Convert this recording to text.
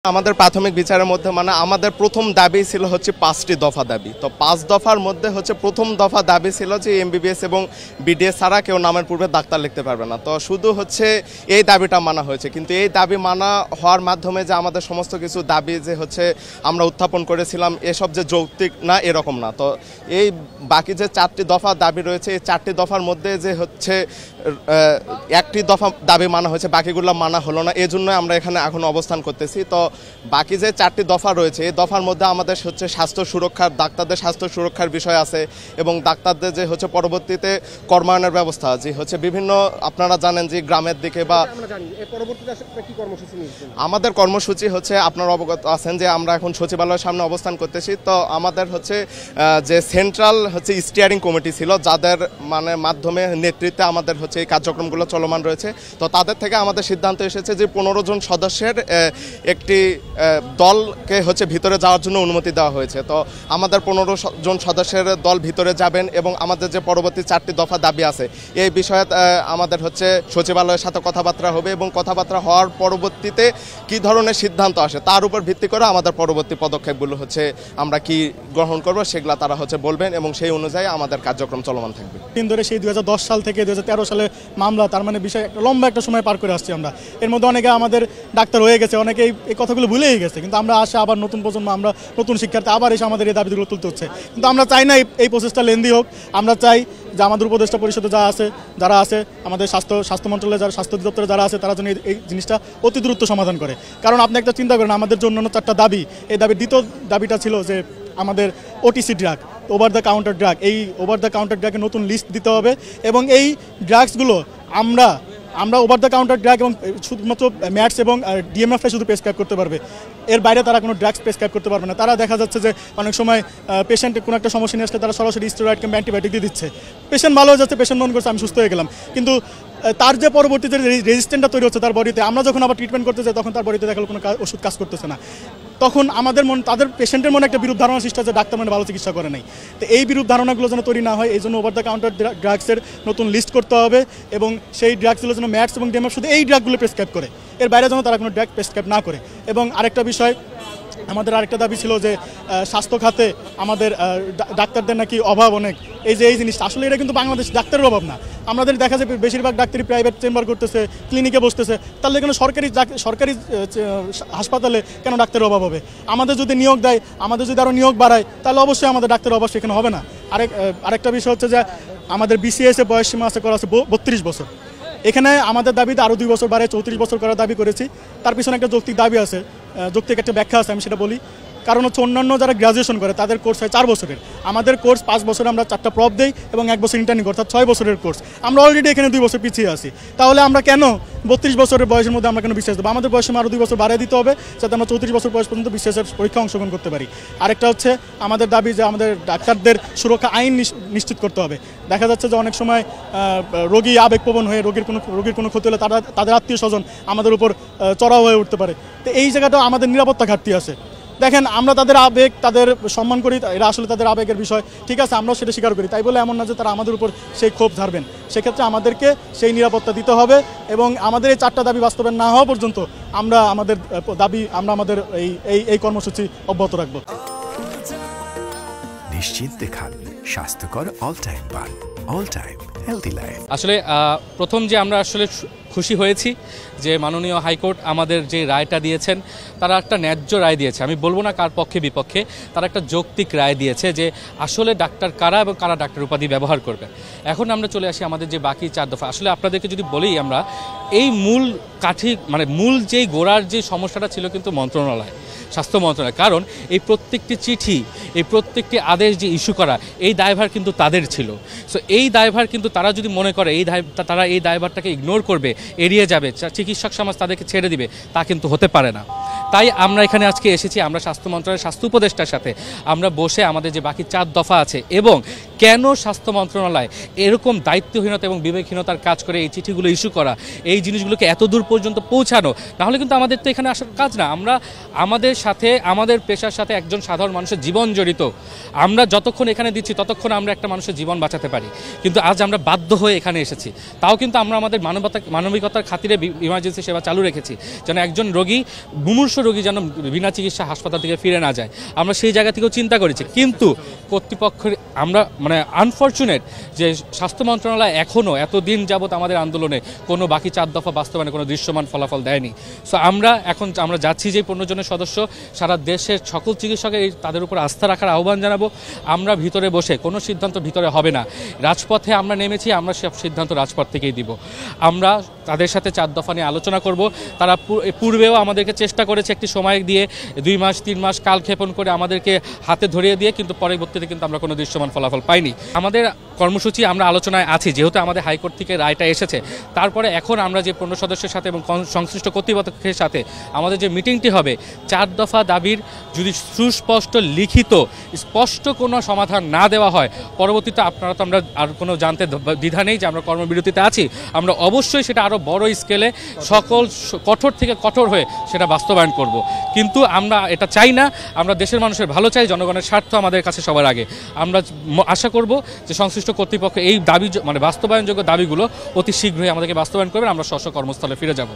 আমাদের প্রাথমিক বিচারের মধ্যে মানে আমাদের প্রথম দাবি ছিল হচ্ছে 5টি দফা দাবি। তো 5 দফার মধ্যে হচ্ছে প্রথম দফা দাবি ছিল যে এমবিবিএস এবং বিডিএস ছাড়া কেউ নামের পূর্বে ডাক্তার লিখতে পারবে না। তো শুধু হচ্ছে এই দাবিটা মানা হয়েছে, কিন্তু এই দাবি মানা হওয়ার মাধ্যমে যে আমাদের সমস্ত কিছু দাবি যে হচ্ছে আমরা উত্থাপন করেছিলাম এসব যে যৌক্তিক না এরকম না। তো এই বাকি যে 4টি দফা দাবি রয়েছে এই 4টি দফার মধ্যে যে হচ্ছে একটি দফা দাবি মানা হয়েছে, বাকিগুলো মানা হলো না, এজন্য আমরা এখানে এখন অবস্থান করতেছি। তো বাকি যে 4টি দফা রয়েছে এই দফার মধ্যে আমাদের হচ্ছে স্বাস্থ্য সুরক্ষার, ডাক্তারদের স্বাস্থ্য সুরক্ষার বিষয় আছে এবং ডাক্তারদের যে হচ্ছে পরবর্তীতে কর্মায়নের ব্যবস্থা যে হচ্ছে বিভিন্ন আপনারা জানেন যে গ্রামের দিকে বা আমাদের কর্মসূচি হচ্ছে আপনারা অবগত আছেন যে আমরা এখন সচিবালয়ের সামনে অবস্থান করতেছি। তো আমাদের হচ্ছে যে সেন্ট্রাল হচ্ছে স্টিয়ারিং কমিটি ছিল যাদের মানে মাধ্যমে নেতৃত্বে আমাদের হচ্ছে এই কার্যক্রমগুলো চলমান রয়েছে। তো তাদের থেকে আমাদের সিদ্ধান্ত এসেছে যে 15 জন সদস্যের একটি দলকে হচ্ছে ভিতরে যাওয়ার জন্য অনুমতি দেওয়া হয়েছে। তো আমাদের 15 জন সদস্যের দল ভিতরে যাবেন এবং আমাদের যে পরবর্তী 4টি দফা দাবি আছে এই বিষয়ে আমাদের হচ্ছে সচিবালয়ের সাথে কথাবার্তা হবে এবং কথাবার্তা হওয়ার পরবর্তীতে কি ধরনের সিদ্ধান্ত আসে তার উপর ভিত্তি করে আমাদের পরবর্তী পদক্ষেপগুলো হচ্ছে আমরা কি গ্রহণ করব সেগুলো তারা হচ্ছে বলবেন এবং সেই অনুযায়ী আমাদের কার্যক্রম চলমান থাকবে। দিন ধরে সেই 2010 সাল থেকে 2013 সালে মামলা, তার মানে বিষয় লম্বা একটা সময় পার করে আসছি আমরা। এর মধ্যে অনেকে আমাদের ডাক্তার হয়ে গেছে, অনেকে এই কথাগুলো ভুলেই গেছে, কিন্তু আমরা আসে আবার নতুন প্রজন্ম, আমরা নতুন শিক্ষার্থী আবার এসে আমাদের এই দাবিগুলো তুলতে হচ্ছে। কিন্তু আমরা চাই না এই প্রসেসটা লেন্দি হোক। আমরা চাই যে আমাদের উপদেষ্টা পরিষদে যারা আছে আমাদের স্বাস্থ্য মন্ত্রণালয়ে যারা স্বাস্থ্য অধিদপ্তরে যারা আছে তারা যেন এই জিনিসটা অতি দ্রুত সমাধান করে। কারণ আপনি একটা চিন্তা করেন, আমাদের যে অন্যান্য 4টা দাবি, এই দাবির দ্বিতীয় দাবিটা ছিল যে আমাদের OTC drug, over the counter drug, এই ওভার দ্য কাউন্টার ড্রাগের নতুন লিস্ট দিতে হবে এবং এই ড্রাগসগুলো আমরা ওভার দ্য কাউন্টার ড্রাগ এবং শুধুমাত্র ম্যাটস এবং ডিএমএফটা শুধু প্রেসক্রাইব করতে পারবে, এর বাইরে তারা কোনো ড্রাগস প্রেসক্রাইব করতে পারবে না। তারা দেখা যাচ্ছে যে অনেক সময় পেশেন্টের কোনো একটা সমস্যা নিয়ে আসলে তারা সরাসরি স্টেরয়েড কিংবা অ্যান্টিবায়োটিক দিয়ে দিচ্ছে, পেশেন্ট ভালো হয়ে যাচ্ছে, পেশেন্ট মনে করছে আমি সুস্থ হয়ে গেলাম, কিন্তু তার যে পরবর্তীতে রেজিস্ট্যান্টটা তৈরি হচ্ছে তার বডিতে, আমরা যখন আবার ট্রিটমেন্ট করতে যাই তখন তার বডিতে দেখালো কোনো ওষুধ কাজ করতেছে না, তখন আমাদের তাদের পেশেন্টের মনে একটা বিরূপ ধারণা সৃষ্টি হচ্ছে ডাক্তার মানে ভালো চিকিৎসা করে নাই। তো এই বিরূপ ধারণাগুলো যেন তৈরি না হয় এই জন্য ওভার দ্য কাউন্টার ড্রাগসের নতুন লিস্ট করতে হবে এবং সেই ড্রাগসগুলো যেন ম্যাটস এবং ডিএমএফ শুধু এই ড্রাগগুলো প্রেসক্রাইব করে, এর বাইরে যেন তারা কোনো ড্রাগ প্রেসক্রাইব না করে। এবং আরেকটা বিষয়, আমাদের আরেকটা দাবি ছিল যে স্বাস্থ্য খাতে আমাদের ডাক্তারদের নাকি অভাব অনেক। এই জিনিসটা আসলে এটা কিন্তু বাংলাদেশ ডাক্তারের অভাব না, আমাদের দেখা যায় বেশিরভাগ ডাক্তারই প্রাইভেট চেম্বার করতেছে, ক্লিনিকে বসতেছে, তাহলে কেন সরকারি হাসপাতালে কেন ডাক্তারের অভাব হবে? আমাদের যদি নিয়োগ দেয়, আমাদের যদি আরও নিয়োগ বাড়ায় তাহলে অবশ্যই আমাদের ডাক্তারের অভাব সেখানে হবে না। আরেকটা বিষয় হচ্ছে যে আমাদের বিসিএসে বয়স সীমা আছে করা আছে 32 বছর, এখানে আমাদের দাবিতে আরও 2 বছর বাড়ায় 34 বছর করার দাবি করেছি। তার পিছনে একটা যৌক্তিক দাবি আছে, যৌক্তিক একটা ব্যাখ্যা আছে, আমি সেটা বলি। কারণ হচ্ছে অন্যান্য যারা গ্র্যাজুয়েশন করে তাদের কোর্স হয় 4 বছরের, আমাদের কোর্স 5 বছরে আমরা 4টা প্রপ দেই এবং 1 বছর ইন্টার্নিং অর্থাৎ 6 বছরের কোর্স। আমরা অলরেডি এখানে 2 বছর পিছিয়ে আছি, তাহলে আমরা কেন 32 বছরের বয়সের মধ্যে আমরা কেন বিসিএস দেবো? আমাদের বয়সে আরও 2 বছর বাড়িয়ে দিতে হবে যাতে আমরা 34 বছর বয়স পর্যন্ত বিসিএসের পরীক্ষা অংশগ্রহণ করতে পারি। আরেকটা হচ্ছে আমাদের দাবি যে আমাদের ডাক্তারদের সুরক্ষা আইন নিশ্চিত করতে হবে। দেখা যাচ্ছে যে অনেক সময় রোগী আবেগপ্রবণ হয়ে রোগীর কোনো ক্ষতি হলে তাদের আত্মীয় স্বজন আমাদের উপর চড়াও হয়ে উঠতে পারে। তো এই জায়গাটাও আমাদের নিরাপত্তা ঘাটতি আছে। দেখেন, আমরা তাদের আবেগ, তাদের সম্মান করি, এরা আসলে তাদের আবেগের বিষয়, ঠিক আছে, আমরাও সেটা স্বীকার করি, তাই বলে এমন না যে তারা আমাদের উপর সেই ক্ষোভ ঝাড়বেন। সেক্ষেত্রে আমাদেরকে সেই নিরাপত্তা দিতে হবে এবং আমাদের এই 4টা দাবি বাস্তবায়ন না হওয়া পর্যন্ত আমরা আমাদের এই কর্মসূচি অব্যাহত রাখব। নিশ্চিন্তে খান স্বাস্থ্যকর অল টাইম পান, অল টাইম হেলদি লাইফ। আসলে প্রথম যে আমরা আসলে খুশি হয়েছি যে মাননীয় হাইকোর্ট আমাদের যে রায়টা দিয়েছেন তারা একটা ন্যায্য রায় দিয়েছে, আমি বলবো না কার পক্ষে বিপক্ষে, তারা একটা যৌক্তিক রায় দিয়েছে যে আসলে ডাক্তার কারা এবং কারা ডাক্তার উপাধি ব্যবহার করবে। এখন আমরা চলে আসি আমাদের যে বাকি 4 দফা। আসলে আপনাদেরকে যদি বলি, আমরা এই মূল মানে মূল যেই গোড়ার যে সমস্যাটা ছিল কিন্তু মন্ত্রণালয়, স্বাস্থ্য মন্ত্রণালয়, কারণ এই প্রত্যেকটি চিঠি, এই প্রত্যেকটি আদেশ যে ইস্যু করা এই দায়ভার কিন্তু তাদের ছিল। সো এই দায়ভার কিন্তু তারা যদি মনে করে তারা এই দায়ভারটাকে ইগনোর করবে, এড়িয়ে যাবে, চিকিৎসক সমাজ তাদেরকে ছেড়ে দিবে, তা কিন্তু হতে পারে না। তাই আমরা এখানে আজকে এসেছি, আমরা স্বাস্থ্য মন্ত্রণালয়ের স্বাস্থ্য উপদেষ্টার সাথে আমরা বসে আমাদের যে বাকি 4 দফা আছে এবং কেন স্বাস্থ্য মন্ত্রণালয় এরকম দায়িত্বহীনতা এবং বিবেকহীনতার কাজ করে এই চিঠিগুলো ইস্যু করা, এই জিনিসগুলোকে এত দূর পর্যন্ত পৌঁছানো, তাহলে কিন্তু আমাদের তো এখানে আসার কাজ না। আমরা আমাদের সাথে আমাদের পেশার সাথে একজন সাধারণ মানুষের জীবন জড়িত। আমরা যতক্ষণ এখানে দিচ্ছি ততক্ষণ আমরা একটা মানুষের জীবন বাঁচাতে পারি, কিন্তু আজ আমরা বাধ্য হয়ে এখানে এসেছি। তাও কিন্তু আমরা আমাদের মানবিকতার খাতিরে ইমার্জেন্সি সেবা চালু রেখেছি, যেন একজন রোগী, মুমূর্ষু রোগী যেন বিনা চিকিৎসা হাসপাতাল থেকে ফিরে না যায়। আমরা সেই জায়গা থেকেও চিন্তা করেছি, কিন্তু কর্তৃপক্ষের আমরা আনফরচুনেট যে স্বাস্থ্য মন্ত্রণালয় এখনও এতদিন যাবৎ আমাদের আন্দোলনে কোনো বাকি 4 দফা বাস্তবায়নে কোনো দৃশ্যমান ফলাফল দেয়নি। সো আমরা যাচ্ছি যে 15 জনের সদস্য, সারা দেশের সকল চিকিৎসকের তাদের উপর আস্থা রাখার আহ্বান জানাবো। আমরা ভিতরে বসে কোনো সিদ্ধান্ত ভিতরে হবে না, রাজপথে আমরা নেমেছি, আমরা সব সিদ্ধান্ত রাজপথ থেকেই দিব। আমরা তাদের সাথে 4 দফা নিয়ে আলোচনা করব। তারা পূর্বেও আমাদেরকে চেষ্টা করেছে একটি সময় দিয়ে 2 মাস 3 মাস কালক্ষেপণ করে আমাদেরকে হাতে ধরিয়ে দিয়ে, কিন্তু পরবর্তীতে কিন্তু আমরা কোনো দৃশ্যমান ফলাফল পাইনি। আমাদের কর্মসূচি আমরা আলোচনায় আছি, যেহেতু আমাদের হাইকোর্ট থেকে রায়টা এসেছে। তারপরে এখন আমরা যে 15 সদস্যের সাথে এবং সংশ্লিষ্ট কর্তৃপক্ষের সাথে আমাদের যে মিটিংটি হবে, 4 দফা দাবির যদি সুস্পষ্ট লিখিত স্পষ্ট কোনো সমাধান না দেওয়া হয়, পরবর্তীতে আপনারা তো আমরা আর কোনো জানতে দ্বিধা নেই যে আমরা কর্মবিরতিতে আছি। আমরা অবশ্যই সেটা আরও বড় স্কেলে সকল কঠোর থেকে কঠোর হয়ে সেটা বাস্তবায়ন করব। কিন্তু আমরা এটা চাই না, আমরা দেশের মানুষের ভালো চাই, জনগণের স্বার্থ আমাদের কাছে সবার আগে। আমরা আশা করব যে সংশ্লিষ্ট কর্তৃপক্ষ এই দাবি বাস্তবায়নযোগ্য দাবিগুলো অতি শীঘ্রই আমাদেরকে বাস্তবায়ন করবেন, আমরা স্ব কর্মস্থলে ফিরে যাব।